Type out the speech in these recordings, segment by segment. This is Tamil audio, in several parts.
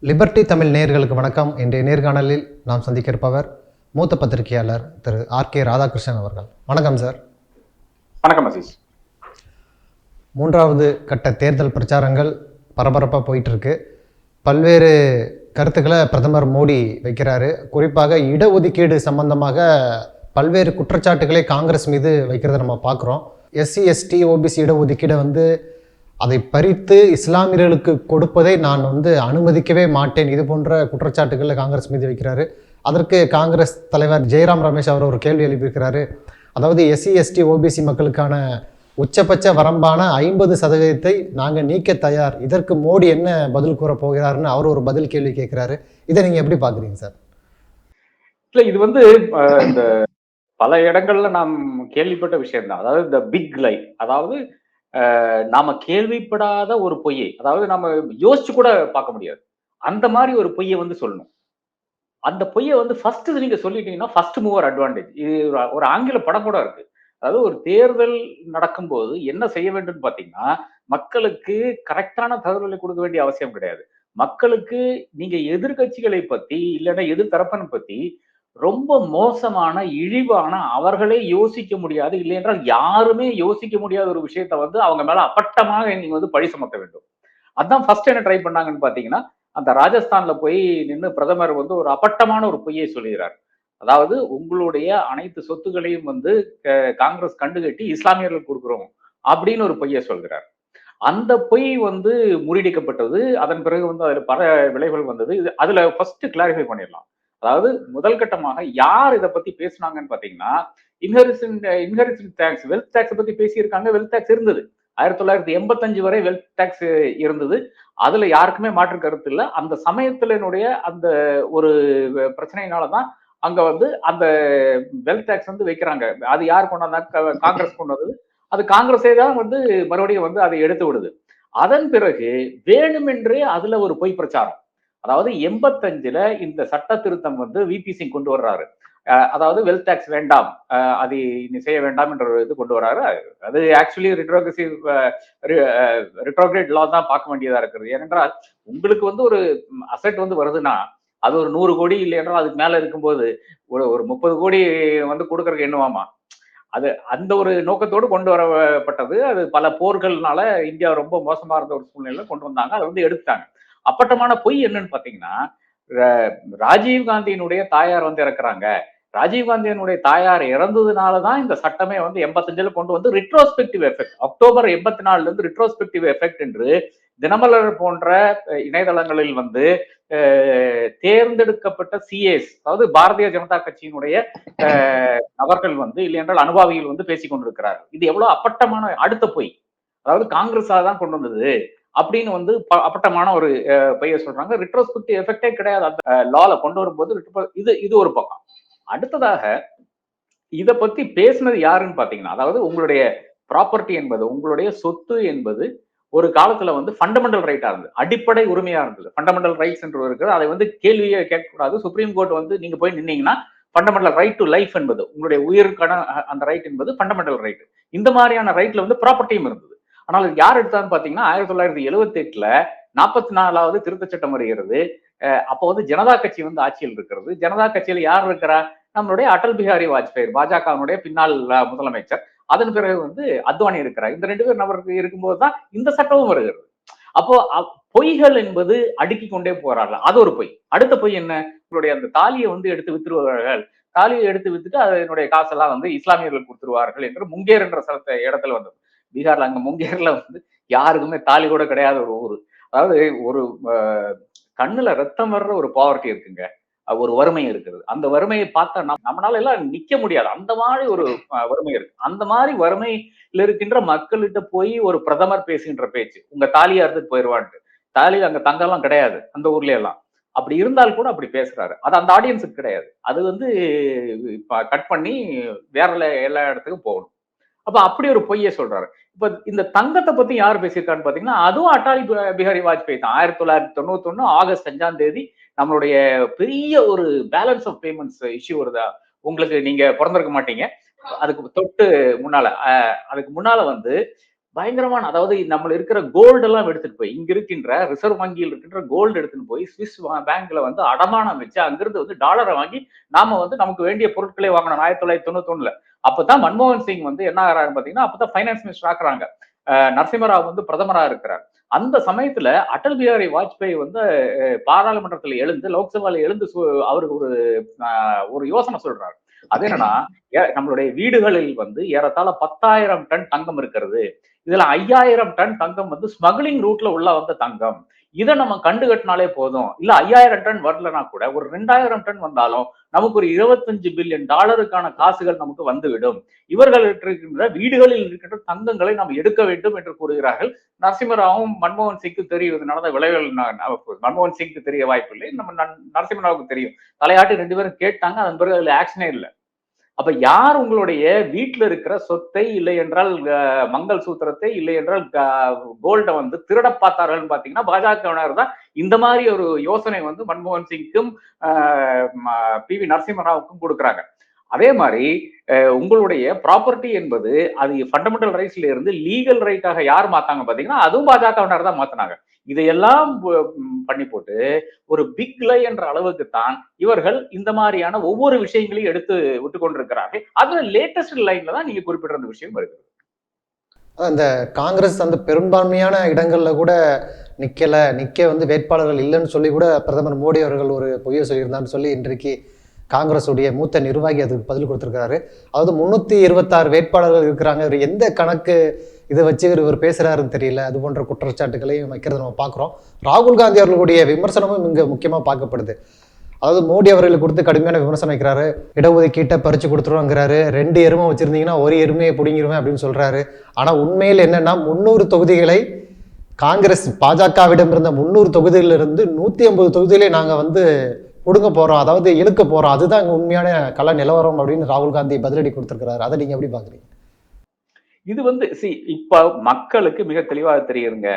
லிபர்டி தமிழ் நேயர்களுக்கு வணக்கம். இன்றைய நேர்காணலில் நாம் சந்திக்க இருப்பவர் மூத்த பத்திரிகையாளர் திரு ஆர்.கே. ராதாகிருஷ்ணன் அவர்கள். வணக்கம் சார். வணக்கம் அசீஸ். மூன்றாவது கட்ட தேர்தல் பிரச்சாரங்கள் பரபரப்பாக போயிட்டு இருக்கு. பல்வேறு கருத்துக்களை பிரதமர் மோடி வைக்கிறாரு. குறிப்பாக இடஒதுக்கீடு சம்பந்தமாக பல்வேறு குற்றச்சாட்டுகளை காங்கிரஸ் மீது வைக்கிறத நம்ம பார்க்குறோம். எஸ்சி எஸ்டி ஓபிசி இடஒதுக்கீடை அதை பறித்து இஸ்லாமியர்களுக்கு கொடுப்பதை நான் அனுமதிக்கவே மாட்டேன், இது போன்ற குற்றச்சாட்டுகளை காங்கிரஸ் மீது வைக்கிறாரு. அதற்கு காங்கிரஸ் தலைவர் ஜெயராம் ரமேஷ் அவர் ஒரு கேள்வி எழுப்பியிருக்கிறாரு. அதாவது எஸ்சி எஸ்டி ஓபிசி மக்களுக்கான உச்சபட்ச வரம்பான 50% நாங்கள் நீக்க தயார், இதற்கு மோடி என்ன பதில் கூற போகிறாருன்னு அவர் ஒரு பதில் கேள்வி கேட்கிறாரு. இதை நீங்க எப்படி பாக்குறீங்க சார்? இல்ல, இது இந்த பல இடங்கள்ல நாம் கேள்விப்பட்ட விஷயம் தான். அதாவது இந்த பிக் லை, அதாவது நாம கேள்விப்படாத ஒரு பொய்யை, அதாவது நம்ம யோசிச்சு கூட பார்க்க முடியாது, அந்த மாதிரி ஒரு பொய்யை சொல்லணும். அந்த பொய்யை ஃபர்ஸ்ட் நீங்க சொல்லிட்டீங்கன்னா ஃபர்ஸ்ட் மூவர் அட்வான்டேஜ். இது ஒரு ஆங்கில படம் கூட இருக்கு. அதாவது ஒரு தேர்தல் நடக்கும்போது என்ன செய்ய வேண்டும் பாத்தீங்கன்னா, மக்களுக்கு கரெக்டான தகவல்களை கொடுக்க வேண்டிய அவசியம் கிடையாது. மக்களுக்கு நீங்க எதிர்கட்சிகளை பத்தி இல்லைன்னா எதிர்த்தரப்பனை பத்தி ரொம்ப மோசமான இழிவான, அவர்களே யோசிக்க முடியாது, இல்லை என்றால் யாருமே யோசிக்க முடியாத ஒரு விஷயத்த அவங்க மேல அப்பட்டமாக நீங்க பழி சுமத்த வேண்டும். அதான் ஃபர்ஸ்ட் என்ன ட்ரை பண்ணாங்கன்னு பாத்தீங்கன்னா, அந்த ராஜஸ்தான்ல போய் நின்று பிரதமர் ஒரு அப்பட்டமான ஒரு பொய்யை சொல்லுகிறார். அதாவது உங்களுடைய அனைத்து சொத்துக்களையும் காங்கிரஸ் கண்டுகட்டி இஸ்லாமியர்கள் கொடுக்குறோம் அப்படின்னு ஒரு பொய்யை சொல்கிறார். அந்த பொய் முறியடிக்கப்பட்டது. அதன் பிறகு அதுல பல விளைவுகள் வந்தது. அதுல ஃபர்ஸ்ட் கிளாரிஃபை பண்ணிடலாம். அதாவது முதல் கட்டமாக யார் இதை பத்தி பேசினாங்கன்னு பாத்தீங்கன்னா, இன்ஹெரிட்டன்ஸ் டேக்ஸ், வெல்த் டேக்ஸ் பத்தி பேசியிருக்காங்க. வெல்த் டேக்ஸ் இருந்தது. 1985 வரை வெல்த் டேக்ஸ் இருந்தது. அதுல யாருக்குமே மாற்று கருத்து இல்லை. அந்த சமயத்தினுடைய அந்த ஒரு பிரச்சனையினாலதான் அங்க அந்த வெல்த் டேக்ஸ் வைக்கிறாங்க. அது யார் கொண்டாந்தா? காங்கிரஸ் கொண்டு வந்தது. அது காங்கிரஸே தான் மறுபடியும் அதை எடுத்து விடுது. அதன் பிறகு வேணுமென்றே அதுல ஒரு பொய் பிரச்சாரம். அதாவது 85ல இந்த சட்ட திருத்தம் விபி சிங் கொண்டு வர்றாரு. அதாவது வெல்த் டேக்ஸ் வேண்டாம், அது செய்ய வேண்டாம் என்ற இது கொண்டு வர்றாரு. அது ஆக்சுவலி ரிட்ரோகிரேட் லா தான் பார்க்க வேண்டியதா இருக்கிறது. ஏனென்றால் உங்களுக்கு ஒரு அசெட் வருதுன்னா அது ஒரு 100 கோடி இல்லை என்றால் அதுக்கு மேல இருக்கும்போது ஒரு 30 கோடி கொடுக்கறதுக்கு என்னவாமா? அது அந்த ஒரு நோக்கத்தோடு கொண்டு வரப்பட்டது. அது பல போர்கள்னால இந்தியா ரொம்ப மோசமா இருந்த ஒரு சூழ்நிலையில கொண்டு வந்தாங்க. அதை எடுத்துட்டாங்க. அப்பட்டமான பொய் என்னன்னு பாத்தீங்கன்னா, ராஜீவ் காந்தியினுடைய தாயார் இறக்குறாங்க. ராஜீவ் காந்தியினுடைய தாயார் இறந்ததுனாலதான் இந்த சட்டமே 85ல கொண்டு ரிட்ரோஸ்பெக்டிவ் எஃபெக்ட், அக்டோபர் 84ல இருந்து ரிட்ரோஸ்பெக்டிவ் எஃபெக்ட் என்று தினமலர் போன்ற இணையதளங்களில் தேர்ந்தெடுக்கப்பட்ட சிஏஸ், அதாவது பாரதிய ஜனதா கட்சியினுடைய நபர்கள் இல்லை என்றால் அனுபவிகள் பேசிக் கொண்டிருக்கிறார்கள். இது எவ்வளவு அப்பட்டமான அடுத்த பொய். அதாவது காங்கிரஸா தான் கொண்டு வந்தது அப்படின்னு அப்பட்டமான ஒரு பொய்யை சொல்றாங்க. ரிட்ரோஸ்பெக்டிவ் எஃபெக்டே கிடையாது அந்த லால கொண்டு வரும்போது. இது ஒரு பக்கம். அடுத்ததாக இதை பத்தி பேசினது யாருன்னு பாத்தீங்கன்னா, அதாவது உங்களுடைய ப்ராப்பர்ட்டி என்பது, உங்களுடைய சொத்து என்பது ஒரு காலத்துல ஃபண்டமெண்டல் ரைட்டா இருந்தது, அடிப்படை உரிமையா இருந்தது. ஃபண்டமெண்டல் ரைட்ஸ் என்று இருக்கிறது. அதை கேள்வியே கேட்கக்கூடாது. சுப்ரீம் கோர்ட் நீங்க போய் நின்னீங்கன்னா ஃபண்டமெண்டல் ரைட் டு லைஃப் என்பது, உங்களுடைய உயிருக்கான அந்த ரைட் என்பது ஃபண்டமெண்டல் ரைட். இந்த மாதிரியான ரைட்ல ப்ராப்பர்ட்டியும் இருந்தது. ஆனால் யார் எடுத்தான்னு பாத்தீங்கன்னா, 1978ல 44வது திருத்த சட்டம் வருகிறது. அப்போ ஜனதா கட்சி ஆட்சியில் இருக்கிறது. ஜனதா கட்சியில யார் இருக்கிறா? நம்மளுடைய அடல் பிஹாரி வாஜ்பாய், பாஜகவினுடைய பின்னால் முதலமைச்சர். அதன் பிறகு அத்வானி இருக்கிறார். இந்த 2 பேர் நபருக்கு இருக்கும்போது தான் இந்த சட்டமும் வருகிறது. அப்போ பொய்கள் என்பது அடுக்கி கொண்டே போறார்கள். அது ஒரு பொய். அடுத்த பொய் என்ன? உங்களுடைய அந்த தாலியை எடுத்து வித்துருவார்கள். தாலியை எடுத்து வித்துட்டு அதனுடைய காசெல்லாம் இஸ்லாமியர்கள் கொடுத்துருவார்கள் என்று முங்கேர் என்ற இடத்துல வந்தது. பீகார்ல அங்க முங்கேர்ல யாருக்குமே தாலி கூட கிடையாத ஒரு ஊரு. அதாவது ஒரு கண்ணுல ரத்தம் வர்ற ஒரு பாவர்ட்டி இருக்குங்க, ஒரு வறுமை இருக்கிறது. அந்த வறுமையை பார்த்தா நம்மளால எல்லாம் நிக்க முடியாது. அந்த மாதிரி ஒரு வறுமை இருக்கு. அந்த மாதிரி வறுமையில இருக்கின்ற மக்கள்கிட்ட போய் ஒரு பிரதமர் பேசுகின்ற பேச்சு, உங்க தாலியா இருந்துட்டு போயிடுவான்ட்டு. தாலி அங்க தங்கெல்லாம் கிடையாது அந்த ஊர்ல எல்லாம். அப்படி இருந்தால் கூட அப்படி பேசுறாரு. அது அந்த ஆடியன்ஸுக்கு கிடையாது. அது கட் பண்ணி வேற எல்லா இடத்துக்கும் போகணும். அப்ப அப்படி ஒரு பொய்யை சொல்றாரு. இப்ப இந்த தங்கத்தை பத்தி யார் பேசியிருக்கான்னு பாத்தீங்கன்னா, அதுவும் அட்டாலி பிஹாரி வாஜ்பாய் தான். 1991 ஆகஸ்ட் 5ஆம் தேதி நம்மளுடைய பெரிய ஒரு பேலன்ஸ் ஆஃப் பேமெண்ட்ஸ் இஷ்யூ வருதா உங்களுக்கு, நீங்க பிறந்திருக்க மாட்டீங்க. அதுக்கு தொட்டு முன்னால அதுக்கு முன்னால பயங்கரமான, அதாவது நம்ம இருக்கிற கோல்டு எல்லாம் எடுத்துட்டு போய், இங்க இருக்கின்ற ரிசர்வ் வங்கியில் இருக்கின்ற கோல்டு எடுத்துட்டு போய் சுவிஸ் பேங்க்ல வந்து அடமானம் வச்சு அங்கிருந்து வந்து டாலரை வாங்கி நாம வந்து நமக்கு வேண்டிய பொருட்களை வாங்கணும் 1991. அப்பதான் மன்மோகன் சிங் வந்து என்ன ஆகிறாரு பாத்தீங்கன்னா, அப்பதான் ஃபைனான்ஸ் மினிஸ்டர் ஆக்குறாங்க. நரசிம்மராவ் வந்து பிரதமரா இருக்கிறார். அந்த சமயத்துல அடல் பிஹாரி வாஜ்பாய் வந்து பாராளுமன்றத்துல எழுந்து, லோக்சபால எழுந்து அவருக்கு ஒரு யோசனை சொல்றாரு. அது என்னன்னா, நம்மளுடைய வீடுகளில் வந்து ஏறத்தாழ 10,000 டன் தங்கம் இருக்கிறது. இதுல 5,000 டன் தங்கம் வந்து ஸ்மக்லிங் ரூட்ல உள்ள வந்த தங்கம். இதை நம்ம கண்டுகட்டினாலே போதும். இல்ல 5,000 டன் வரலனா கூட ஒரு 2,000 டன் வந்தாலும் நமக்கு ஒரு $25 பில்லியன் காசுகள் நமக்கு வந்துவிடும். இவர்கள் இருக்கின்ற வீடுகளில் இருக்கின்ற தங்கங்களை நாம் எடுக்க வேண்டும் என்று கூறுகிறார்கள். நரசிம்மராவும் மன்மோகன் சிங்க்கு தெரியும் இது நடந்த விளைவுகள். மன்மோகன் சிங்க்கு தெரிய வாய்ப்பில்லை, நம்ம நரசிம்மராவுக்கு தெரியும். தலையாட்டி 2 பேரும் கேட்டாங்க, அதன் பிறகு அதுல ஆக்ஷனே இல்லை. அப்ப யார் உங்களுடைய வீட்டுல இருக்கிற சொத்தை, இல்லை என்றால் மங்கள் சூத்திரத்தை, இல்லை என்றால் கோல்ட வந்து திருட பார்த்தார்கள் பாத்தீங்கன்னா பாஜகவினர் தான். இந்த மாதிரி ஒரு யோசனை வந்து மன்மோகன் சிங்க்கும் பி வி நரசிம்மராவுக்கும் கொடுக்குறாங்க. அதே மாதிரி உங்களுடைய ப்ராப்பர்ட்டி என்பது அது ஃபண்டமெண்டல் ரைட்ஸ்ல இருந்து லீகல் ரைட்டாக யார் மாத்தாங்க பாத்தீங்கன்னா அதுவும் பாஜகவினர் தான் மாத்தினாங்க. இதையெல்லாம் பண்ணி போட்டு ஒரு பிக் லை என்ற அளவுக்கு தான் இவர்கள் இந்த மாதிரியான ஒவ்வொரு விஷயங்களையும் எடுத்து விட்டு கொண்டிருக்கிறார்கள். அதுல லேட்டஸ்ட் லைன்ல தான் நீங்க குறிப்பிட்ட அந்த விஷயம் வருது. அந்த காங்கிரஸ் அந்த பெரும்பான்மையான இடங்கள்ல கூட நிக்க வந்து வேட்பாளர்கள் இல்லைன்னு சொல்லி கூட பிரதமர் மோடி அவர்கள் ஒரு பொய்யை சொல்லியிருந்தான்னு சொல்லி இன்றைக்கு காங்கிரஸ் உடைய மூத்த நிர்வாகி அதுக்கு பதில் கொடுத்திருக்கிறாரு. அதாவது 326 வேட்பாளர்கள் இருக்கிறாங்க, இவர் எந்த கணக்கு இதை வச்சு இவர் பேசுறாருன்னு தெரியல, அது போன்ற குற்றச்சாட்டுகளையும் வைக்கிறத நம்ம பார்க்குறோம். ராகுல் காந்தி அவர்களுடைய விமர்சனமும் இங்க முக்கியமா பார்க்கப்படுது. அதாவது மோடி அவர்களுக்கு கொடுத்து கடுமையான விமர்சனம் வைக்கிறாரு. இடஒதுக்கீட்டை பறிச்சு கொடுத்துருவாங்கிறாரு. 2 எருமை வச்சிருந்தீங்கன்னா ஒரு எருமையை பிடிங்கிருவேன் அப்படின்னு சொல்றாரு. ஆனா உண்மையில் என்னன்னா 300 தொகுதிகளை காங்கிரஸ் பாஜகவிடம் இருந்த 300 தொகுதியிலிருந்து 150 தொகுதியிலே நாங்க வந்து கொடுங்க போறோம், அதாவது இழுக்க போறோம், அதுதான் உண்மையான கள நிலவரம் அப்படின்னு ராகுல் காந்தி பதிலடி கொடுத்திருக்கிறாரு. அதை நீங்க எப்படி பாக்குறீங்க? இது வந்து இப்ப மக்களுக்கு மிக தெளிவாக தெரியுங்க.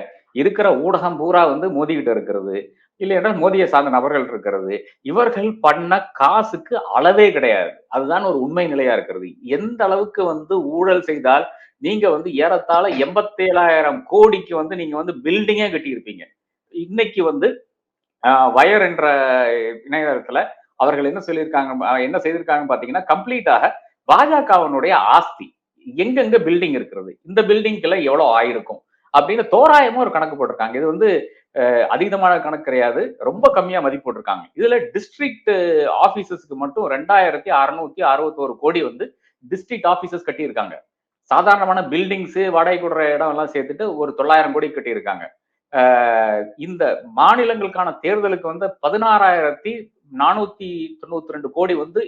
இருக்கிற ஊடகம் பூரா வந்து மோதி கிட்ட இருக்கிறது, இல்லை என்றால் மோதியை சார்ந்த நபர்கள் இருக்கிறது. இவர்கள் பண்ண காசுக்கு அளவே கிடையாது. அதுதான் ஒரு உண்மை நிலையா இருக்கிறது. எந்த அளவுக்கு வந்து ஊழல் செய்தால் நீங்க வந்து ஏறத்தாழ 87,000 கோடிக்கு வந்து நீங்க வந்து பில்டிங்கே கட்டியிருப்பீங்க. இன்னைக்கு வந்து வயர் என்ற இணையதளத்துல அவர்கள் என்ன சொல்லியிருக்காங்க, என்ன செய்திருக்காங்கன்னு பாத்தீங்கன்னா, கம்ப்ளீட்டாக பாஜகவனுடைய ஆஸ்தி எங்கெங்க பில்டிங் இருக்கிறது, இந்த பில்டிங்ல எவ்வளவு ஆயிருக்கும் அப்படின்னு தோராயமா ஒரு கணக்கு போட்டிருக்காங்க. இது வந்து அதீதமான கணக்கு கிடையாது, ரொம்ப கம்மியா மதிப்பு போட்டிருக்காங்க. இதுல டிஸ்ட்ரிக்ட் ஆபீசஸ்க்கு மட்டும் 2,661 கோடி வந்து டிஸ்ட்ரிக்ட் ஆபீசஸ் கட்டியிருக்காங்க. சாதாரணமான பில்டிங்ஸ், வாடகை கொடுற இடம் எல்லாம் சேர்த்துட்டு ஒரு 900 கோடி கட்டியிருக்காங்க. இந்த மாநிலங்களுக்கான தேர்தலுக்கு வந்து 16,492 கோடி வந்து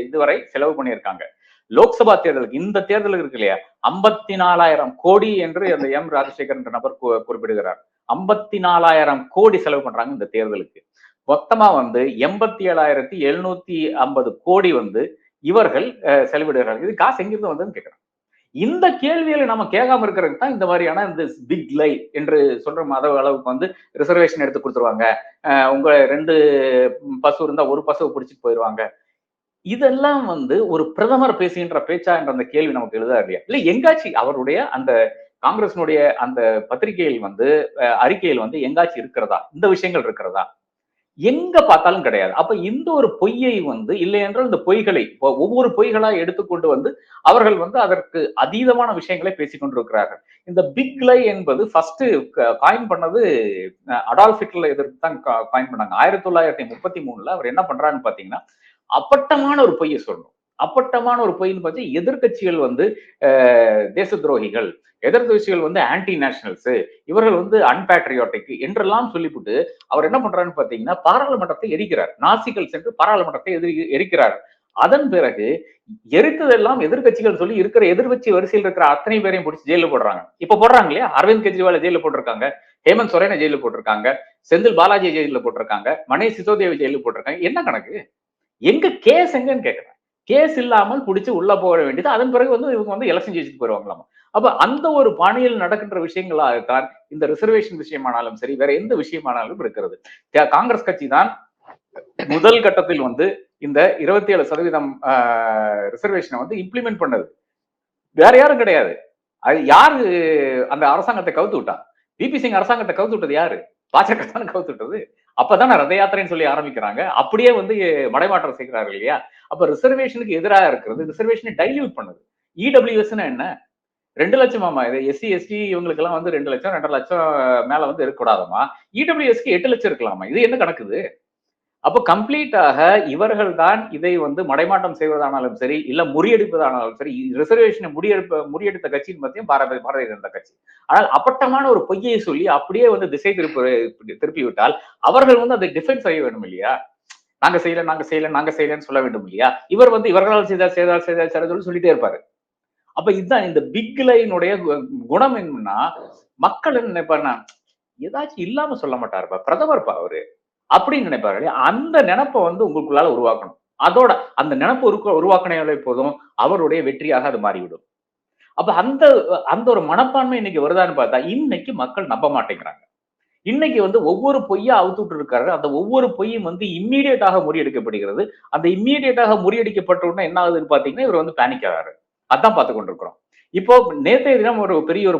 இதுவரை செலவு பண்ணியிருக்காங்க. லோக்சபா தேர்தலுக்கு, இந்த தேர்தலுக்கு இருக்கு இல்லையா, 54,000 கோடி என்று அந்த எம் ராஜசேகர் என்ற நபர் குறிப்பிடுகிறார். 54,000 கோடி செலவு பண்றாங்க இந்த தேர்தலுக்கு. மொத்தமா வந்து 87,750 கோடி வந்து இவர்கள் செலவிடுகிறார்கள். இது காசு எங்கிருந்து வந்ததுன்னு கேட்கிறேன். இந்த கேள்விகளை நம்ம கேட்காம இருக்கிறதுக்கு தான் இந்த மாதிரியான இந்த பிக் லை என்று சொல்ற அளவுக்கு வந்து ரிசர்வேஷன் எடுத்து கொடுத்துருவாங்க, உங்க 2 பசு இருந்தா ஒரு பசுவை பிடிச்சிட்டு போயிடுவாங்க. இதெல்லாம் வந்து ஒரு பிரதமர் பேசுகின்ற பேச்சா என்ற அந்த கேள்வி நமக்கு எழுதா இல்லையா? இல்ல எங்காச்சு அவருடைய அந்த காங்கிரசினுடைய அந்த பத்திரிகையில் வந்து அறிக்கையில் வந்து எங்காச்சும் இருக்கிறதா இந்த விஷயங்கள் இருக்கிறதா? எங்க பார்த்தாலும் கிடையாது. அப்ப இந்த ஒரு பொய்யை வந்து இல்லை என்றால் இந்த பொய்களை ஒவ்வொரு பொய்களா எடுத்துக்கொண்டு வந்து அவர்கள் வந்து அதற்கு அதீதமான விஷயங்களை பேசிக் கொண்டிருக்கிறார்கள். இந்த பிக் லை என்பது ஃபர்ஸ்ட் காயின் பண்ணது அடால்ஃப் ஹிட்லர் எதிர்த்து தான் காயின் பண்ணாங்க. 1933 அவர் என்ன பண்றாருன்னு பாத்தீங்கன்னா, அப்பட்டமான ஒரு பொய்யை சொல்லணும். அப்பட்டமான ஒரு பொய்ன்னு பார்த்து எதிர்கட்சிகள் வந்து தேச துரோகிகள், எதிர்கட்சிகள் வந்து ஆன்டி நேஷனல்ஸ், இவர்கள் வந்து அன்பேட்ரியாட்டிக் என்றெல்லாம் சொல்லிவிட்டு அவர் என்ன பண்றாருன்னு பாத்தீங்கன்னா, பாராளுமன்றத்தை எரிக்கிறார். நாசிகள் சென்று பாராளுமன்றத்தை எரிக்கிறார். அதன் பிறகு எரித்ததெல்லாம் எதிர்கட்சிகள் சொல்லி இருக்கிற எதிர்கட்சி வரிசையில் இருக்கிற அத்தனை பேரையும் பிடிச்சி ஜெயில போடுறாங்க. இப்ப போடுறாங்க இல்லையா, அரவிந்த் கெஜ்ரிவால் ஜெயில போட்டிருக்காங்க, ஹேமந்த் சோரனை ஜெயில போட்டிருக்காங்க, செந்தில் பாலாஜி ஜெயில போட்டிருக்காங்க, மணீஷ் சிசோடியாவை ஜெயில போட்டிருக்காங்க. என்ன கணக்கு? எங்க கேஸ் எங்கன்னு கேட்கிறேன். கேஸ் இல்லாமல் பிடிச்சு உள்ள போக வேண்டியது. அதன் பிறகு வந்து இவங்க வந்து எலெக்ஷன் ஜெயிச்சுட்டு போயிருவாங்களாமா. அப்ப அந்த ஒரு பாணியில் நடக்கின்ற விஷயங்களாகத்தான் இந்த ரிசர்வேஷன் விஷயமானாலும் சரி, வேற எந்த விஷயமானாலும் இருக்கிறது. காங்கிரஸ் கட்சி தான் முதல் கட்டத்தில் வந்து இந்த 27% ரிசர்வேஷனை வந்து இம்ப்ளிமெண்ட் பண்ணது. வேற யாரும் கிடையாது. அது யாரு அந்த அரசாங்கத்தை கவுத்து விட்டா? விபி சிங் அரசாங்கத்தை கவுத்து விட்டது யாரு? பாஜக தானே கவுத்து விட்டது. அப்பதானே ரத யாத்திரைன்னு சொல்லி ஆரம்பிக்கிறாங்க. அப்படியே வந்து மடைமாற்றம் செய்கிறார்கள் இல்லையா? அப்ப ரிசர்வேஷனுக்கு எதிராக இருக்கிறது ரிசர்வேஷனை டைல்யூட் பண்ணுது. இடபிள்யூஎஸ்னா என்ன? 2,00,000 இது எஸ்சி எஸ்டி இவங்களுக்கு எல்லாம் வந்து 2,00,000 2,50,000 மேல வந்து இருக்கக்கூடாதாமா. இடபிள்யூஎஸ்க்கு 8,00,000 இருக்கலாமா. இது என்ன கணக்குது? அப்போ கம்ப்ளீட்டாக இவர்கள் தான் இதை வந்து மடைமாற்றம் செய்வதானாலும் சரி, இல்ல முறியடிப்பதானாலும் சரி, ரிசர்வேஷனை முறியடித்த கட்சியின் மத்தியும் பாரதிய ஜனதா கட்சி. ஆனால் அப்பட்டமான ஒரு பொய்யை சொல்லி அப்படியே வந்து திசை திருப்பி விட்டால் அவர்கள் வந்து அதை டிஃபென்ஸ் செய்ய வேண்டும் இல்லையா? நாங்க செய்யல, நாங்க செய்யல, நாங்க செய்யலன்னு சொல்ல வேண்டும் இல்லையா? இவர் வந்து இவர்களால் செய்தால் சொல்லிட்டே இருப்பாரு. அப்ப இதுதான் இந்த பிக் லைனுடைய குணம் என்னன்னா, மக்கள் என்ன நினைப்பாருன்னா, ஏதாச்சும் இல்லாம சொல்ல மாட்டாருப்பா, பிரதமர்ப்பா அவரு அப்படின்னு நினைப்பாரு. அந்த நினைப்பை வந்து உங்களுக்குள்ளால உருவாக்கணும். அதோட அந்த நினைப்பு உருவாக்கினாலே போதும், அவருடைய வெற்றியாக அது மாறிவிடும். அப்ப அந்த அந்த ஒரு மனப்பான்மை இன்னைக்கு வருதான்னு பார்த்தா, இன்னைக்கு மக்கள் நம்ப மாட்டேங்கிறாங்க. இன்னைக்கு வந்து ஒவ்வொரு பொய்யா அவுத்துட்டு இருக்காரு. அந்த ஒவ்வொரு பொய்யும் வந்து இம்மீடியட்டாக முறியடிக்கப்படுகிறது. அந்த இம்மீடியட்டாக முறியடிக்கப்பட்ட உடனே என்ன ஆகுதுன்னு பாத்தீங்கன்னா, இவர் வந்து பேனிக் ஆகிறாரு. அதான் பார்த்து கொண்டிருக்கிறோம். இப்போ நேற்றைய தினம் ஒரு பெரிய ஒரு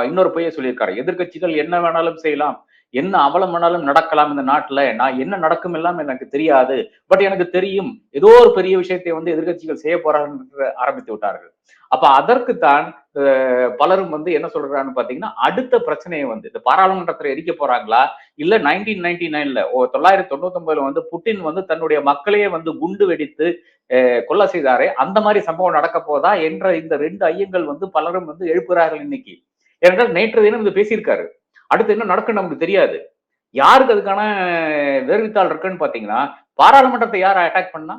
இன்னொரு பொய்யை சொல்லியிருக்காரு. எதிர்க்கட்சிகள் என்ன வேணாலும் செய்யலாம், என்ன அவலம் வேணாலும் நடக்கலாம் இந்த நாட்டுல. நான் என்ன நடக்கும் எல்லாம் எனக்கு தெரியாது. பட் எனக்கு தெரியும். ஏதோ ஒரு பெரிய விஷயத்தை வந்து எதிர்க்கட்சிகள் செய்ய போறார்கள் என்று ஆரம்பித்து விட்டார்கள். அப்ப அதற்குத்தான் பலரும் வந்து என்ன சொல்றாங்கன்னு பாத்தீங்கன்னா, அடுத்த பிரச்சனையை வந்து இந்த பாராளுமன்றத்துல எரிக்க போறாங்களா? இல்ல 1999ல 999ல வந்து புட்டின் வந்து தன்னுடைய மக்களையே வந்து குண்டு வெடித்து கொலை செய்தாரே, அந்த மாதிரி சம்பவம் நடக்க போதா என்ற இந்த 2 ஐயங்கள் வந்து பலரும் வந்து எழுப்புகிறார்கள் இன்னைக்கு. ஏனென்றால் நேற்று தினம் இது பேசியிருக்காரு. அடுத்து என்ன நடக்கும் நமக்கு தெரியாது. யாருக்கு அதுக்கான வேர்வித்தாள் இருக்குன்னு பாத்தீங்கன்னா, பாராளுமன்றத்தை யார் அட்டாக் பண்ணா?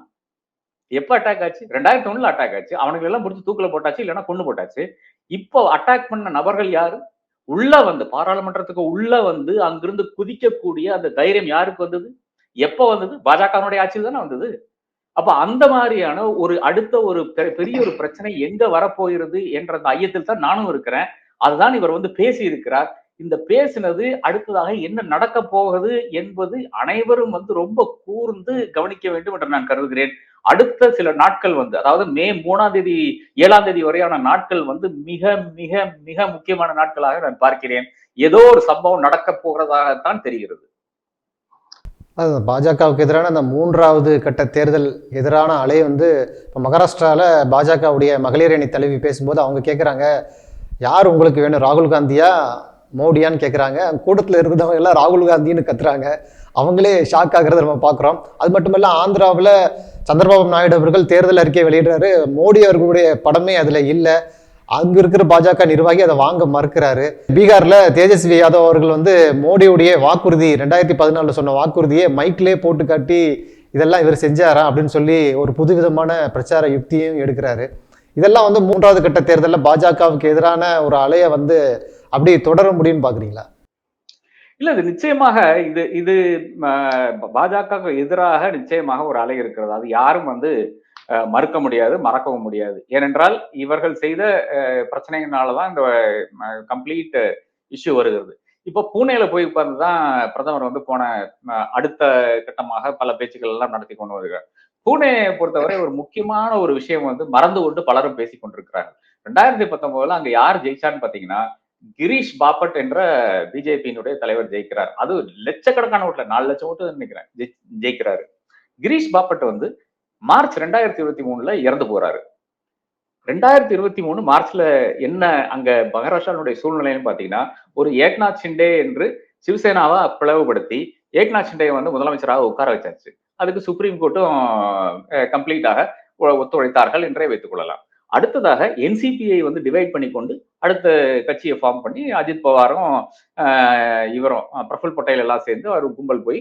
எப்ப அட்டாக் ஆச்சு? 2001ல அட்டாக் ஆச்சு. அவனுக்கு எல்லாம் பிடிச்சி தூக்குல போட்டாச்சு, இல்லைன்னா கொண்டு போட்டாச்சு. இப்போ அட்டாக் பண்ண நபர்கள் யாரு? உள்ள வந்து பாராளுமன்றத்துக்கு உள்ள வந்து அங்கிருந்து குதிக்கக்கூடிய அந்த தைரியம் யாருக்கு வந்தது? எப்ப வந்தது? பாஜகவினுடைய ஆட்சியில் தானே வந்தது. அப்ப அந்த மாதிரியான ஒரு அடுத்த ஒரு பெரிய ஒரு பிரச்சனை எங்க வரப்போகிறது என்ற அந்த ஐயத்தில் தான் நானும் இருக்கிறேன். அதுதான் இவர் வந்து பேசி இருக்கிறார். இந்த பேசினது அடுத்ததாக என்ன நடக்க போகுது என்பது அனைவரும் வந்து ரொம்ப கூர்ந்து கவனிக்க வேண்டும் என்று நான் கருதுகிறேன். அடுத்த சில நாட்கள் வந்து அதாவது மே 3ஆம் தேதி 7ஆம் தேதி வரையான நாட்கள் வந்து மிக மிக மிக முக்கியமான நாட்களாக நான் பார்க்கிறேன். ஏதோ ஒரு சம்பவம் நடக்க போகிறதாகத்தான் தெரிகிறது. அது பாஜகவுக்கு எதிரான அந்த 3வது கட்ட தேர்தல் எதிரான அலை வந்து இப்போ மகாராஷ்டிராவில் பாஜகவுடைய மகளிர் அணி தலைவி பேசும்போது அவங்க கேட்குறாங்க, யார் உங்களுக்கு வேணும், ராகுல் காந்தியா மோடியான்னு கேட்குறாங்க. கூட்டத்தில் இருக்கிறவங்க எல்லாம் ராகுல் காந்தின்னு கத்துறாங்க. அவங்களே ஷாக் ஆகிறத நம்ம பார்க்குறோம். அது மட்டும் இல்லை, ஆந்திராவில் சந்திரபாபு நாயுடு அவர்கள் தேர்தல் அறிக்கை வெளியிடுறாரு. மோடி அவர்களுடைய படமே அதில் இல்லை. அங்க இருக்கிற பாஜக நிர்வாகி அதை வாங்க மறுக்கிறாரு. பீகார்ல தேஜஸ்வி யாதவ் அவர்கள் வந்து மோடியுடைய வாக்குறுதி 2014 சொன்ன வாக்குறுதியை மைக்லே போட்டு காட்டி இதெல்லாம் இவர் செஞ்சாரா அப்படின்னு சொல்லி ஒரு புதுவிதமான பிரச்சார யுக்தியும் எடுக்கிறாரு. இதெல்லாம் வந்து 3வது கட்ட தேர்தலில் பாஜகவுக்கு எதிரான ஒரு அலையை வந்து அப்படி தொடர முடியும்னு பாக்குறீங்களா? இல்ல இது நிச்சயமாக இது இது பாஜக எதிராக நிச்சயமாக ஒரு அலை இருக்கிறது. அது யாரும் வந்து மறுக்க முடியாது, மறக்கவும் முடியாது. ஏனென்றால் இவர்கள் செய்த பிரச்சனைகளாலதான் இந்த கம்ப்ளீட் இஷ்யூ வருகிறது. இப்போ பூனேல போய் உட்கார்ந்துதான் பிரதமர் வந்து போன அடுத்த கட்டமாக பல பேச்சுக்கள் எல்லாம் நடத்தி கொண்டு வருகிறார். பூனே பொறுத்தவரை ஒரு முக்கியமான ஒரு விஷயம் வந்து மறந்து கொண்டு பலரும் பேசிக் கொண்டிருக்கிறார்கள். 2019ல அங்க யார் ஜெயிச்சான்னு பாத்தீங்கன்னா, கிரீஷ் பாபட் என்ற பிஜேபியினுடைய தலைவர் ஜெயிக்கிறார். அது லட்சக்கணக்கான ஓட்டுல 4 லட்சம் ஓட்டு நினைக்கிறேன் ஜெயிக்கிறாரு. கிரீஷ் பாபட் வந்து மார்ச் 2023ல இறந்து போறாரு. 2023 மார்ச்ல என்ன அங்க மகாராஷ்டிராவுடைய சூழ்நிலைன்னு பாத்தீங்கன்னா, ஒரு ஏக்நாத் ஷிண்டே என்று சிவசேனாவை பிளவுபடுத்தி ஏக்நாத் ஷிண்டே வந்து முதலமைச்சராக உட்கார வச்சாச்சு. அதுக்கு சுப்ரீம் கோர்ட்டும் கம்ப்ளீட்டாக ஒத்துழைத்தார்கள் என்றே வைத்துக் கொள்ளலாம். அடுத்ததாக என்சிபியை வந்து டிவைட் பண்ணி கொண்டு அடுத்த கட்சியை ஃபார்ம் பண்ணி அஜித் பவாரும் இவரும் பிரஃபுல் பட்டேல் எல்லாம் சேர்ந்து அவர் கும்பல் போய்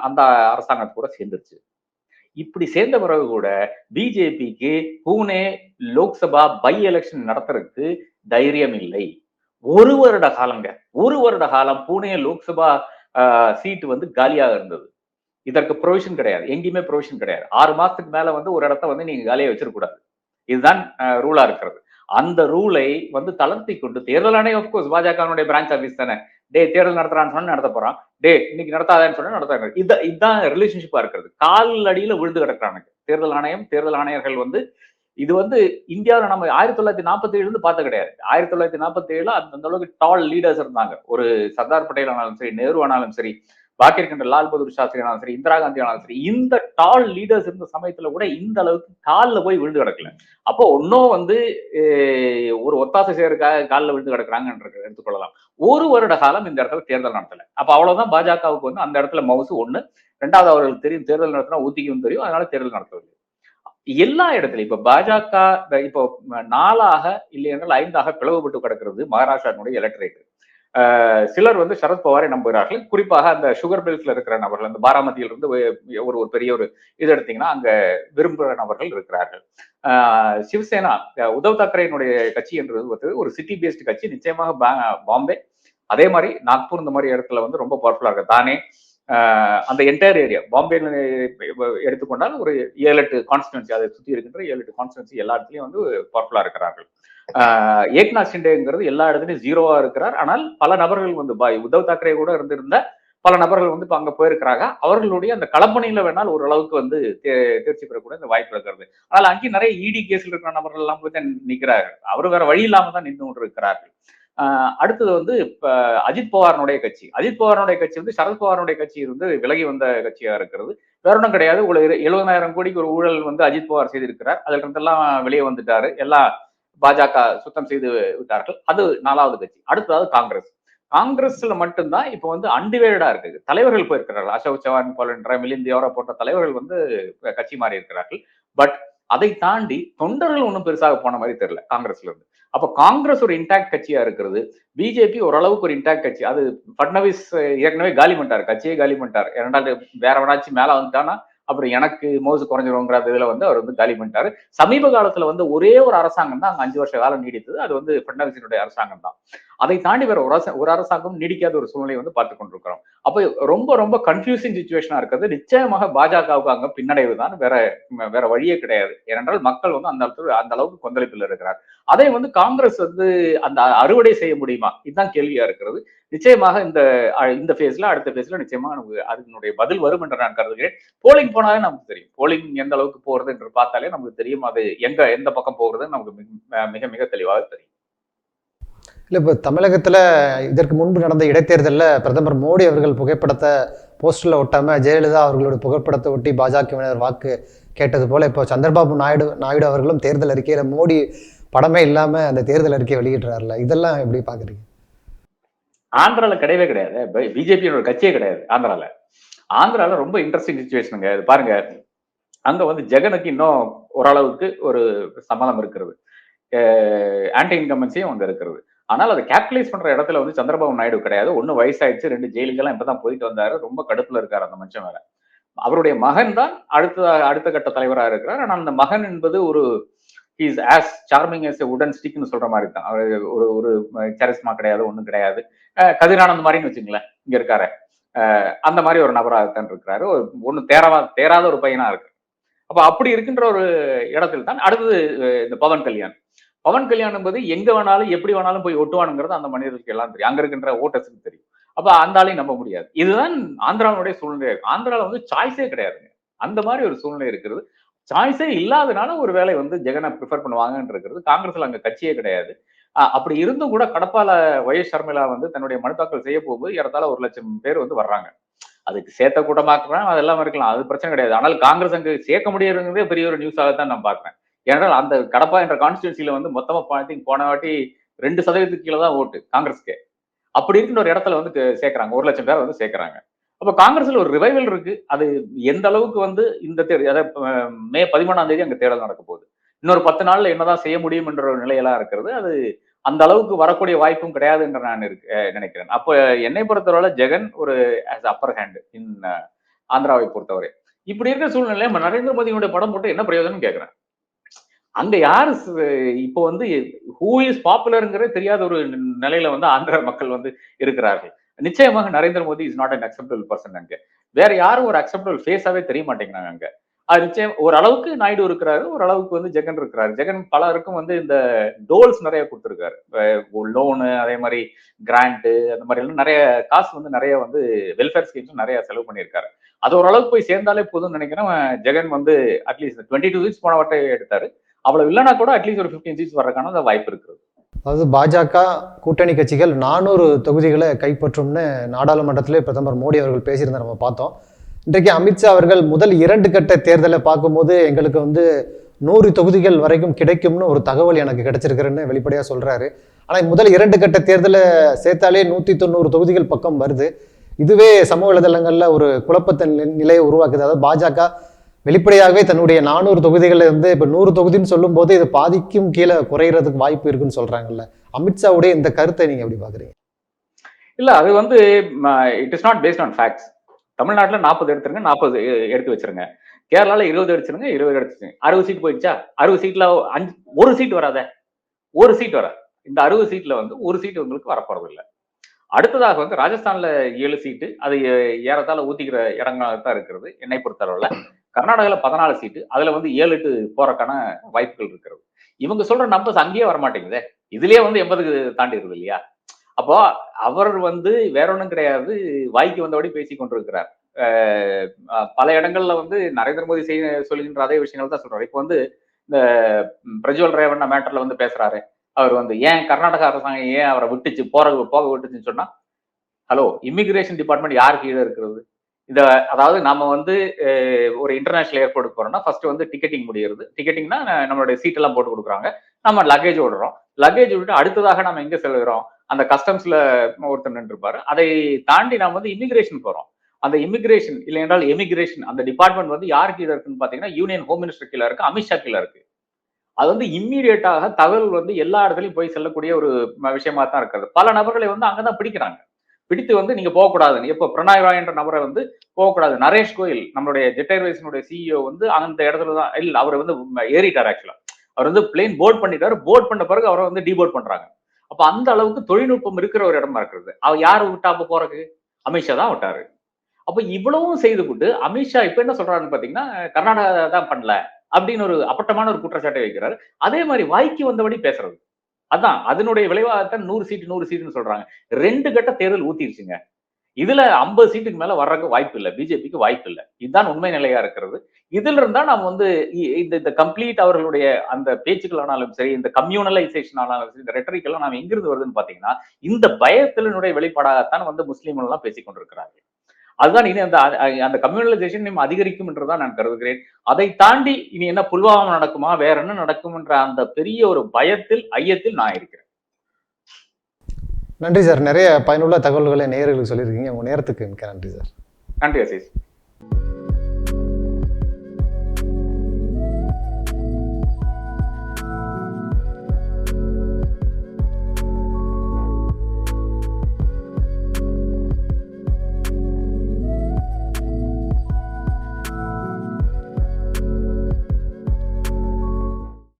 அந்த அரசாங்கத்து கூட சேர்ந்துருச்சு. இப்படி சேர்ந்த பிறகு கூட பிஜேபிக்கு பூனே லோக்சபா பை எலெக்ஷன் நடத்துறதுக்கு தைரியம் இல்லை. ஒரு வருட காலம் பூனே லோக்சபா சீட் வந்து காலியாக இருந்தது. இதற்கு ப்ரொவிஷன் கிடையாது, எங்கேயுமே ப்ரொவிஷன் கிடையாது. 6 மாசத்துக்கு மேல வந்து ஒரு இடத்த வந்து நீங்க காலியா வச்சிருக்கூடாது. இதுதான் ரூலா இருக்கிறது. அந்த ரூலை வந்து தளர்த்தி கொண்டு தேர்தல் ஆணையம் ஆஃப்கோர்ஸ் பாஜகனுடைய பிரான்ச் ஆபீஸ் தானே. தேர்தல் நடத்துறான்னு சொன்னா நடத்த போறான். இன்னைக்கு நடத்தாதேன்னு சொன்னா நடத்தாங்க. இதுதான் ரிலேஷன்ஷிப்பா இருக்கிறது. கால் அடியில விழுந்து கிடக்குறானுங்க தேர்தல் ஆணையம், தேர்தல் ஆணையர்கள் வந்து இது வந்து இந்தியாவில் நம்ம 1947 இருந்து பார்த்த கிடையாது. 1947 அந்த அளவுக்கு டால் லீடர்ஸ் இருந்தாங்க. ஒரு சர்தார் பட்டேல் ஆனாலும் சரி, நேரு ஆனாலும் சரி, பாக்கி இருக்கின்ற லால் பகதூர் சாஸ்திரி ஆனாலும் சரி, இந்திரா காந்தி ஆனாலும் சரி, இந்த டால் லீடர்ஸ் இருந்த சமயத்துல கூட இந்த அளவுக்கு காலில் போய் விழுந்து கிடக்கல. அப்போ ஒன்னும் வந்து ஒரு ஒத்தாசை செய்யறதுக்காக காலில் விழுந்து கிடக்குறாங்கன்றது எடுத்துக்கொள்ளலாம். ஒரு வருட காலம் இந்த இடத்துல தேர்தல் நடத்தல. அப்ப அவ்வளவுதான் பாஜகவுக்கு வந்து அந்த இடத்துல மவுசு ஒண்ணு. ரெண்டாவது அவர்களுக்கு தெரியும் தேர்தல் நடத்தினா ஊத்திக்கும் தெரியும், அதனால தேர்தல் நடத்தவில்லை. எல்லா இடத்துலயும் இப்ப பாஜக இப்போ 4ஆக இல்லை என்றால் 5ஆக பிளவுபட்டு கிடக்கிறது மகாராஷ்டிராவுடைய எலக்ட்ரேட். சிலர் வந்து சரத்பவாரை நம்புகிறார்கள். குறிப்பாக அந்த சுகர் பெல்ட்ல இருக்கிற நபர்கள், அந்த பாராமதியில இருந்து ஒரு ஒரு பெரிய ஒரு இது எடுத்தீங்கன்னா அங்க விரும்புகிற நபர்கள் இருக்கிறார்கள். சிவசேனா, உத்தவ் தாக்கரேனுடைய கட்சி என்றது ஒரு சிட்டி பேஸ்ட் கட்சி. நிச்சயமாக பாம்பே, அதே மாதிரி நாக்பூர், இந்த மாதிரி இடத்துல வந்து ரொம்ப பவர்ஃபுல்லா இருக்கு. தானே அந்த என்டையர் ஏரியா பாம்பே எடுத்துக்கொண்டால் ஒரு 7-8 கான்ஸ்டிடுவன்சி, அதை சுற்றி இருக்கின்ற 7-8 கான்ஸ்டிடுவன்சி எல்லா இடத்துலயும் வந்து பவர்ஃபுல்லா இருக்கிறார்கள். ஏக்நாத் ஷிண்டேங்கிறது எல்லா இடத்துலயும் ஜீரோவா இருக்கிறார். ஆனால் பல நபர்கள் வந்து உத்தவ் தாக்கரே கூட இருந்திருந்த பல நபர்கள் வந்து இப்ப அங்க போயிருக்கிறாங்க. அவர்களுடைய அந்த களப்பணியில வேணால் ஓரளவுக்கு வந்து தேர்ச்சி பெறக்கூடிய இந்த வாய்ப்பு இருக்கிறது. ஆனால் அங்கேயும் நிறைய இடி கேஸ்ல இருக்கிற நபர்கள் எல்லாம் போய் தான் நிற்கிறார்கள். அவர் வேற வழி இல்லாம தான் நின்று கொண்டு இருக்கிறார்கள். அடுத்தது வந்து இப்ப அஜித் பவாரனுடைய கட்சி. அஜித் பவாரனுடைய கட்சி வந்து சரத்பவாரனுடைய கட்சி இருந்து விலகி வந்த கட்சியா இருக்கிறது. வேற ஒன்றும் கிடையாது. ஒரு 70,000 கோடிக்கு ஒரு ஊழல் வந்து அஜித் பவார் செய்திருக்கிறார். அதுல இருந்தெல்லாம் வெளியே வந்துட்டாரு. எல்லாம் பாஜக சுத்தம் செய்து விட்டார்கள். அது 4வது கட்சி. அடுத்தது காங்கிரஸ். காங்கிரஸ்ல மட்டும்தான் இப்ப வந்து அன்டிவைடா இருக்கு. தலைவர்கள் போயிருக்கிறார்கள். அசோக் சவான் போன்ற மிலிந்த் தேவரா போன்ற தலைவர்கள் வந்து கட்சி மாறி இருக்கிறார்கள். பட் அதை தாண்டி தொண்டர்கள் ஒன்றும் பெருசாக போன மாதிரி தெரியல காங்கிரஸ்ல இருந்து. அப்ப காங்கிரஸ் ஒரு இன்டாக்ட் கட்சியா இருக்கிறது. பிஜேபி ஓரளவுக்கு ஒரு இன்டாக்ட் கட்சி. அது பட்னவிஸ் ஏற்கனவே காலி பண்ணிட்டார், கட்சியே காலி பண்ணிட்டார். இரண்டாவது வேற வேணாச்சும் மேல வந்துட்டானா அப்புறம் எனக்கு மோசு குறைஞ்சிருங்கிற இதுல வந்து அவர் வந்து காலி பண்ணிட்டாரு. சமீப காலத்துல வந்து ஒரே ஒரு அரசாங்கம் தான் அங்க 5 வருஷ காலம் நீடித்தது. அது வந்து பட்னவிஸினுடைய அரசாங்கம் தான். அதை தாண்டி வேற ஒரு அரசாங்கம் நீடிக்காத ஒரு சூழ்நிலை வந்து பார்த்து கொண்டிருக்கிறோம். அப்ப ரொம்ப ரொம்ப கன்ஃபியூசிங் சுச்சுவேஷனா இருக்கிறது. நிச்சயமாக பாஜகவுக்கு அங்க பின்னடைவு தான், வேற வழியே கிடையாது. ஏனென்றால் மக்கள் வந்து அந்த அளவுக்கு கொந்தளிப்பில் இருக்கிறார். அதை வந்து காங்கிரஸ் வந்து அந்த அறுவடை செய்ய முடியுமா, இதுதான் கேள்வியா இருக்கிறது. நிச்சயமாக இந்த பேஸ்ல அடுத்த பேஸ்ல நிச்சயமாக நமக்கு அதனுடைய பதில் வரும் என்று நான் கருதுகிறேன். போலிங் போனாலே நமக்கு தெரியும். போலிங் எந்த அளவுக்கு போறது என்று பார்த்தாலே நமக்கு தெரியும். அது எந்த பக்கம் போகிறதுன்னு நமக்கு மிக மிக தெளிவாக தெரியும். இல்லை, இப்போ தமிழகத்தில் இதற்கு முன்பு நடந்த இடைத்தேர்தலில் பிரதமர் மோடி அவர்கள் புகைப்படத்தை போஸ்டரில் ஒட்டாமல் ஜெயலலிதா அவர்களுடைய புகைப்படத்தை ஒட்டி பாஜகவினர் வாக்கு கேட்டது போல் இப்போ சந்திரபாபு நாயுடு அவர்களும் தேர்தல் அறிக்கையில் மோடி படமே இல்லாமல் அந்த தேர்தல் அறிக்கையை வெளியிடுறாருல, இதெல்லாம் எப்படி பார்க்குறீங்க? ஆந்திரால கிடையவே கிடையாது. பிஜேபியோட கட்சியே கிடையாது ஆந்திரால ரொம்ப இன்ட்ரெஸ்டிங் சுச்சுவேஷனுங்க. பாருங்க, அங்க வந்து ஜெகனுக்கு இன்னும் ஓரளவுக்கு ஒரு சம்மதம் இருக்கிறது. ஆன்டி இன்கம்பன்சியும் வந்து இருக்கிறது. ஆனால் அதை கேபிட்டலைஸ் பண்ற இடத்துல வந்து சந்திரபாபு நாயுடு கிடையாது. ஒண்ணு வயசாயிடுச்சு, 2 ஜெயிலுக்கெல்லாம் இப்பதான் போயிட்டு வந்தாரு. ரொம்ப கடுப்புல இருக்காரு அந்த மனுஷன் வேற. அவருடைய மகன் தான் அடுத்த கட்ட தலைவராக இருக்கிறார். ஆனால் அந்த மகன் என்பது ஒரு இஸ் ஆஸ் சார்மிங் எஸ் உடன் ஸ்டிக்னு சொல்ற மாதிரி தான். அவர் ஒரு சரிஸ்மா கிடையாது, ஒண்ணும் கிடையாது. கதிரானந்த் மாதிரின்னு வச்சுங்களேன், இங்க இருக்காரு. அந்த மாதிரி ஒரு நபராகத்தான் இருக்கிறாரு. ஒண்ணு தேராத ஒரு பையனா இருக்கு. அப்ப அப்படி இருக்கின்ற ஒரு இடத்தில் தான் அடுத்தது இந்த பவன் கல்யாண் என்பது எங்க வேணாலும் எப்படி வேணாலும் போய் ஒட்டுவானுங்கிறது அந்த மனிதர்களுக்கு எல்லாம் தெரியும். அங்க இருக்கின்ற ஓட்டர்ஸுக்கு தெரியும். அப்ப அந்த ஆளையும் நம்ப முடியாது. இதுதான் ஆந்திராவுடைய சூழ்நிலை. ஆந்திரால வந்து சாய்ஸே கிடையாதுங்க. அந்த மாதிரி ஒரு சூழ்நிலை இருக்கிறது. சாய்ஸே இல்லாதனால ஒரு வேலை வந்து ஜெகனை ப்ரிஃபர் பண்ணுவாங்கன்னு இருக்கிறது. காங்கிரஸ்ல அங்க கட்சியே கிடையாது. அப்படி இருந்தும் கூட கடப்பால ஒய் ஷர்மிளா வந்து தன்னுடைய மனு தாக்கல் செய்ய போகும்போது ஏறத்தாழ 1,00,000 பேர் வந்து வர்றாங்க. அதுக்கு சேர்த்த கூட்டமாக்குறேன், அதெல்லாம் இருக்கலாம், அது பிரச்சனை கிடையாது. ஆனால் காங்கிரஸ் அங்கு சேர்க்க முடியறதே பெரிய ஒரு நியூஸாக தான் நான் பார்க்கிறேன். ஏனால் அந்த கடப்பா என்ற கான்ஸ்டியூன்சில வந்து மொத்தமா போன வாட்டி 2% கீழே தான் ஓட்டு காங்கிரஸ்க்கு. அப்படி இருக்கின்ற ஒரு இடத்துல வந்து சேர்க்கிறாங்க, 1,00,000 பேர் வந்து சேர்க்கிறாங்க. அப்ப காங்கிரஸ்ல ஒரு ரிவைவல் இருக்கு. அது எந்த அளவுக்கு வந்து இந்த மே 13ஆம் தேதி அங்க தேர்தல் நடக்க போகுது. இன்னொரு 10 நாள்ல என்னதான் செய்ய முடியும் என்ற ஒரு நிலையெல்லாம் இருக்கிறது. அது அந்த அளவுக்கு வரக்கூடிய வாய்ப்பும் கிடையாது என்று நான் நினைக்கிறேன். அப்ப என்னை பொறுத்தவரை ஜெகன் ஒரு அப்பர் ஹேண்ட் இன் ஆந்திராவை பொறுத்தவரை. இப்படி இருக்கிற சூழ்நிலை நரேந்திர மோடியுடைய படம் போட்டு என்ன பிரயோஜனம் கேட்கிறேன். அங்க யாரு இப்போ வந்து ஹூ இஸ் பாப்புலர்ங்கிறதே தெரியாத ஒரு நிலையில வந்து ஆந்திரா மக்கள் வந்து இருக்கிறார்கள். நிச்சயமாக Narendra Modi is not an acceptable person. அங்க வேற யாரும் ஒரு அக்செப்டபிள் ஃபேஸாவே தெரிய மாட்டேங்கிறாங்க அங்க. அது நிச்சயம் ஓரளவுக்கு நாயுடு இருக்கிறாரு, ஓரளவுக்கு வந்து ஜெகன் இருக்கிறாரு. ஜெகன் பலருக்கும் வந்து இந்த டோல்ஸ் நிறைய கொடுத்துருக்காரு. லோனு, அதே மாதிரி கிராண்ட், அந்த மாதிரி எல்லாம் நிறைய காசு வந்து நிறைய வந்து வெல்ஃபேர் ஸ்கீம்ஸ் நிறைய செலவு பண்ணியிருக்காரு. அது ஓரளவுக்கு போய் சேர்ந்தாலே போதும்னு நினைக்கிறேன். ஜெகன் வந்து அட்லீஸ்ட் 22 சீட்ஸ் போன வட்டை எடுத்தாரு. அவ்வளவு இல்லைன்னா கூட அட்லீஸ்ட் ஒரு 15 சீட்ஸ் வர்றதுக்கான அந்த வாய்ப்பு இருக்குது. அதாவது பாஜக கூட்டணி கட்சிகள் 400 தொகுதிகளை கைப்பற்றும்னு நாடாளுமன்றத்திலே பிரதமர் மோடி அவர்கள் பேசியிருந்தார், நம்ம பார்த்தோம். இன்றைக்கு அமித்ஷா அவர்கள் முதல் 2 கட்ட தேர்தலை பார்க்கும்போது எங்களுக்கு 100 தொகுதிகள் வரைக்கும் கிடைக்கும்னு ஒரு தகவல் எனக்கு கிடைச்சிருக்கிறேன்னு வெளிப்படையாக சொல்றாரு. ஆனால் முதல் 2 கட்ட தேர்தலை சேர்த்தாலே 190 தொகுதிகள் பக்கம் வருது. இதுவே சமூக வலைதளங்கள்ல ஒரு குழப்பத்தின் நிலையை உருவாக்குது. அதாவது பாஜக வெளிப்படையாகவே தன்னுடைய 400 தொகுதிகளை இப்ப 100 தொகுதின்னு சொல்லும் போது இது பாதிக்கும் கீழே குறையறதுக்கு வாய்ப்பு இருக்குன்னு சொல்றாங்கல்ல. அமித்ஷாவுடைய இந்த கருத்தை நீங்க எப்படி பாக்குறீங்க? இல்ல, அது it is not based on facts. தமிழ்நாட்டுல 40 எடுத்துருங்க, 40 எடுத்து வச்சிருங்க. கேரளால 20 எடுத்துருங்க, 20 எடுத்துருங்க. 60 சீட் போயிடுச்சா? 60 சீட்ல ஒரு சீட் வராத, ஒரு சீட் வராது. இந்த 60 சீட்ல ஒரு சீட் உங்களுக்கு வரப்போறது இல்லை. அடுத்ததாக ராஜஸ்தான்ல 7 சீட்டு, அது ஏறத்தாழ ஊத்திக்கிற இடங்களாக தான் இருக்கிறது என்னை பொறுத்தளவுல. கர்நாடகால 14 சீட்டு, அதுல 7 8 போறக்கான வாய்ப்புகள் இருக்கிறது. இவங்க சொல்ற நம்பர்ஸ் அங்கேயே வரமாட்டேங்குதே. இதுலயே 80க்கு தாண்டி இருக்குது இல்லையா? அப்போ அவர் வேற ஒன்றும் கிடையாது, வாய்க்கு வந்தபடி பேசிக் கொண்டிருக்கிறார். பல இடங்கள்ல நரேந்திர மோடி சொல்லுகின்ற அதே விஷயங்கள் தான் சொல்றாரு. இப்போ இந்த பிரஜ்வல் ரேவண்ணா மேட்டர்ல பேசுறாரு. அவர் ஏன் கர்நாடகா அரசாங்கம் ஏன் அவரை விட்டுச்சு, போக விட்டுச்சுன்னு சொன்னா, ஹலோ, இமிகிரேஷன் டிபார்ட்மெண்ட் யார் கீழே இருக்கிறது? அதாவது நாம ஒரு இன்டர்நேஷனல் ஏர்போர்ட்டுக்கு போறோம்னா ஃபர்ஸ்ட் டிக்கெட்டிங் முடியுது. டிக்கெட்டிங்னா நம்மளுடைய சீட் எல்லாம் போட்டு கொடுக்குறாங்க, நம்ம லக்கேஜ் விடுறோம். லக்கேஜ் விட்டு அடுத்ததாக நம்ம எங்க செல்கிறோம்? அந்த கஸ்டம்ஸ்ல ஒருத்தர் நின்று இருப்பாரு. அதை தாண்டி நாம இமிகிரேஷன் போறோம். அந்த இமிகிரேஷன் இல்லை என்றால் எமிகிரேஷன் அந்த டிபார்ட்மெண்ட் யார் கீழே இருக்குன்னு பாத்தீங்கன்னா யூனியன் ஹோம் மினிஸ்டர் கீழே இருக்கு, அமித்ஷா கீழே இருக்கு. அது இம்மீடியட்டாக தகவல் எல்லா இடத்துலயும் போய் செல்லக்கூடிய ஒரு விஷயமா தான் இருக்கிறது. பல நபர்களை அங்கதான் பிடிக்கிறாங்க. பிடித்து நீங்க போகக்கூடாதுன்னு. எப்போ பிரணாய் ராய் என்ற நபரை போகக்கூடாது. நரேஷ் கோயல் நம்மளுடைய ஜெட் ஏர்வேஸினுடைய சிஇஓ அந்த இடத்துல தான் இல்ல, அவர் ஏறிட்டார். ஆக்சுவலா அவர் பிளேன் போர்ட் பண்ணிட்டாரு. போர்ட் பண்ண பிறகு அவரை டிபோர்ட் பண்றாங்க. அப்ப அந்த அளவுக்கு தொழில்நுட்பம் இருக்கிற ஒரு இடமா இருக்கிறது. அவர் யாரு விட்டா அப்ப போறதுக்கு? அமித்ஷா தான் விட்டாரு. அப்ப இவ்வளவும் செய்து கொண்டு அமித்ஷா இப்ப என்ன சொல்றாருன்னு பாத்தீங்கன்னா, கர்நாடகா தான் பண்ணல அப்படின்னு ஒரு அப்பட்டமான ஒரு குற்றச்சாட்டை வைக்கிறாரு. அதே மாதிரி வாய்க்கு வந்தபடி பேசுறது. அதான் அதனுடைய விளைவாகத்தான் 100 சீட்டுன்னு சொல்றாங்க. 2 கட்ட தேர்தல் ஊத்திருச்சுங்க. இதுல 50 சீட்டுக்கு மேல வர்றதுக்கு வாய்ப்பு இல்லை, பிஜேபிக்கு வாய்ப்பு இல்லை. இதுதான் உண்மை நிலையா இருக்கிறது. இதுல இருந்தா நாம் இந்த கம்ப்ளீட் அவர்களுடைய அந்த பேச்சுக்கள் ஆனாலும் சரி, இந்த கம்யூனலைசேஷன் ஆனாலும் சரி, இந்த ரெட்டரிக் எல்லாம் நாம் எங்கிருந்து வருதுன்னு பாத்தீங்கன்னா, இந்த பயத்தினுடைய வெளிப்பாடாகத்தான் முஸ்லீம்கள் எல்லாம் பேசிக் கொண்டிருக்கிறார்கள். அதுதான் இனி அந்த கம்யூனலைசேஷன் இன்னும் அதிகரிக்கும் என்றுதான் நான் கருதுகிறேன். அதை தாண்டி இனி என்ன புல்வாமா நடக்குமா, வேற என்ன நடக்கும் என்ற அந்த பெரிய ஒரு பயத்தில், ஐயத்தில் நான் இருக்கிறேன். நன்றி சார். நிறைய பயனுள்ள தகவல்களை நேயர்களுக்கு சொல்லியிருக்கீங்க. உங்க நேரத்துக்கு மிக்க நன்றி சார். நன்றி அசீஸ்.